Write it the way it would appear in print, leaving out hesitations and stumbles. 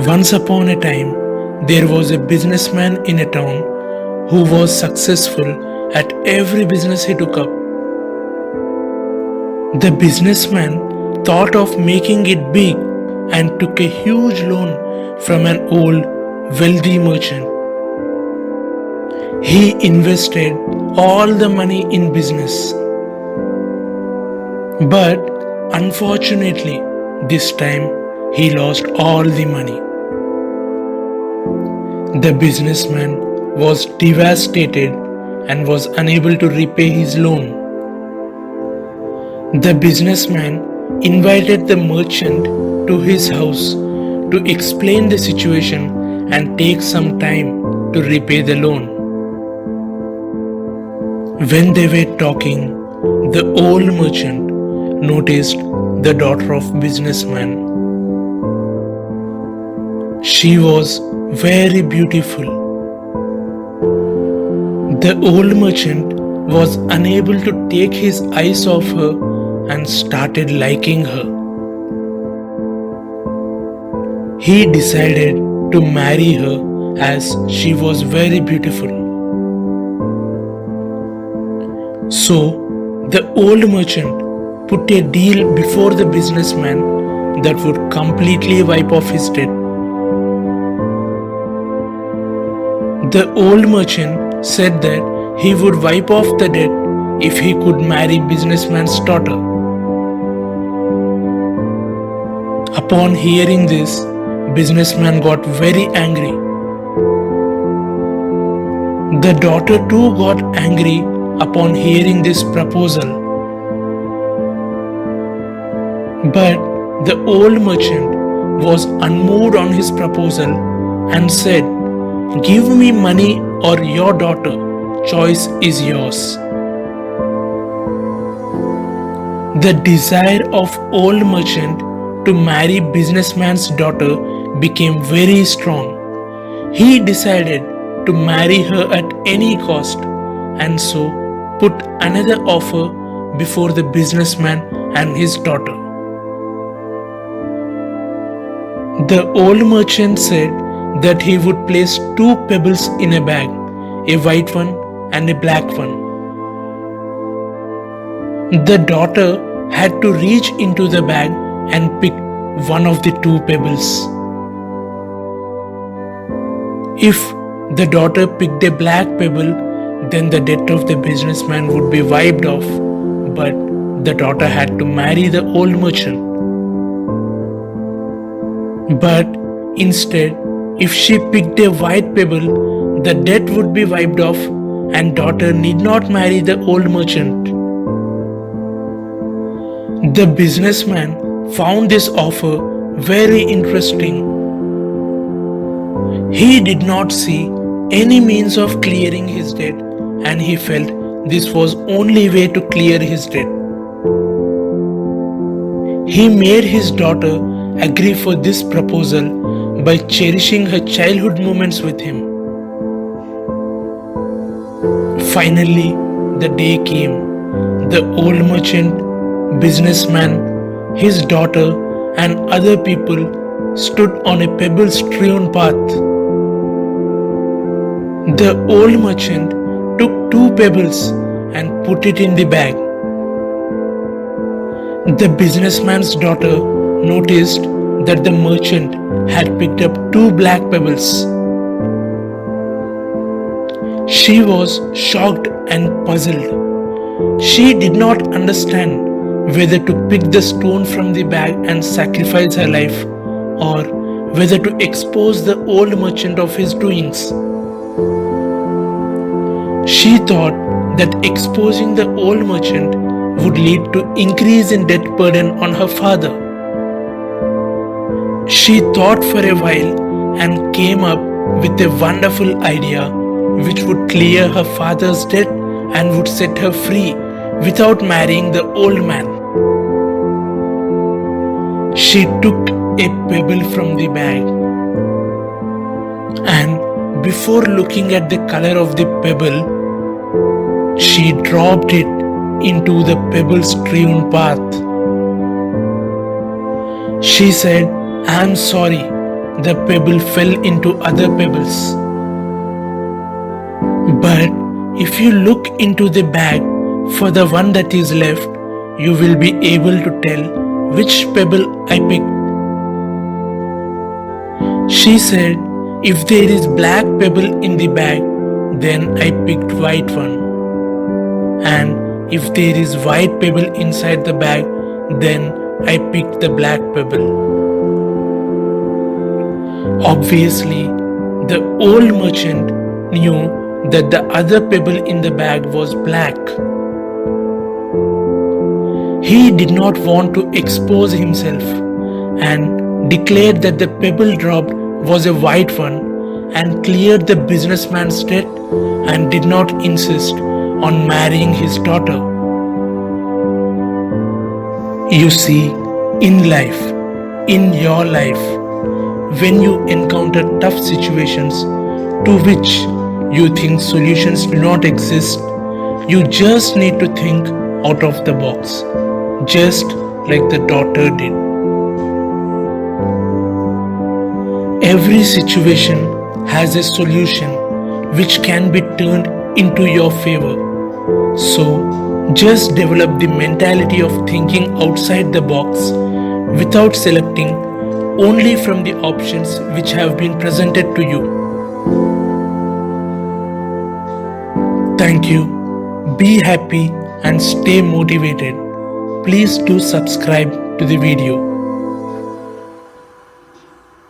Once upon a time, there was a businessman in a town who was successful at every business he took up. The businessman thought of making it big and took a huge loan from an old, wealthy merchant. He invested all the money in business. But unfortunately, this time he lost all the money. The businessman was devastated and was unable to repay his loan. The businessman invited the merchant to his house to explain the situation and take some time to repay the loan. When they were talking, the old merchant noticed the daughter of businessman. She was very beautiful. The old merchant was unable to take his eyes off her and started liking her. He decided to marry her as she was very beautiful. So, the old merchant put a deal before the businessman that would completely wipe off his debt. The old merchant said that he would wipe off the debt if he could marry businessman's daughter. Upon hearing this, businessman got very angry. The daughter too got angry upon hearing this proposal. But the old merchant was unmoved on his proposal and said, "Give me money or your daughter, choice is yours." The desire of old merchant to marry businessman's daughter became very strong. He decided to marry her at any cost and so put another offer before the businessman and his daughter. The old merchant said that he would place 2 pebbles in a bag, a white one and a black one. The daughter had to reach into the bag and pick one of the 2 pebbles. If the daughter picked a black pebble, then the debt of the businessman would be wiped off, but the daughter had to marry the old merchant. But instead, if she picked a white pebble, the debt would be wiped off and daughter need not marry the old merchant. The businessman found this offer very interesting. He did not see any means of clearing his debt and he felt this was only way to clear his debt. He made his daughter agree for this proposal by cherishing her childhood moments with him. Finally, the day came. The old merchant, businessman, his daughter, and other people stood on a pebble-strewn path. The old merchant took 2 pebbles and put it in the bag. The businessman's daughter noticed that the merchant had picked up 2 black pebbles. She was shocked and puzzled. She did not understand whether to pick the stone from the bag and sacrifice her life or whether to expose the old merchant of his doings. She thought that exposing the old merchant would lead to increase in debt burden on her father. She thought for a while and came up with a wonderful idea which would clear her father's debt and would set her free without marrying the old man. She took a pebble from the bag and before looking at the color of the pebble, she dropped it into the pebble-strewn path. She said, "I am sorry, the pebble fell into other pebbles. But if you look into the bag for the one that is left, you will be able to tell which pebble I picked. She said, if there is black pebble in the bag, then I picked white one. And if there is white pebble inside the bag, then I picked the black pebble. Obviously, the old merchant knew that the other pebble in the bag was black. He did not want to expose himself and declared that the pebble dropped was a white one and cleared the businessman's debt and did not insist on marrying his daughter. You see, in life, in your life, when you encounter tough situations to which you think solutions do not exist, you just need to think out of the box, just like the daughter did. Every situation has a solution which can be turned into your favor. So, just develop the mentality of thinking outside the box without selecting only from the options which have been presented to you. Thank you. Be happy and stay motivated. Please do subscribe to the video.